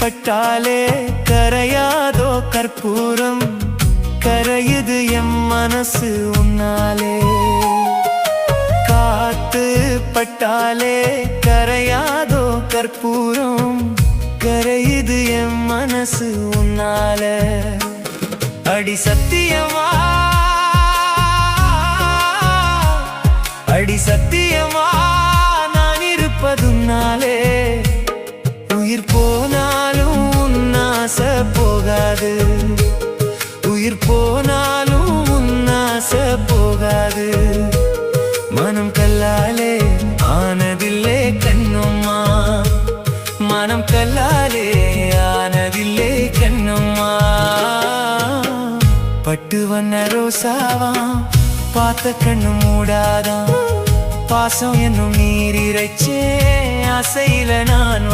பட்டாலே கரையாதோ கற்பூரம், கரையுது எம் மனசு உன்னாலே. காத்து பட்டாலே கரையாதோ கற்பூரம், கரையுது எம் மனசு உன்னால. அடி சத்தியமா, அடி சத்தியமா நான் இருப்பதுன்னாலே. உயிர் போனாலும் உன்னாச போகாது, உயிர் போனாலும் உன்னாச போகாது. மனம் கல்லாலே ஆனதில்லே கண்ணம்மா, மனம் கல்லாலே ஆனதில்லே கண்ணம்மா. பட்டு வண்ண ரோசாவா பார்த்த கண்ணு மூடாதான், பாசம் என்னும் நீர் இறைச்சே ஆசையில நான்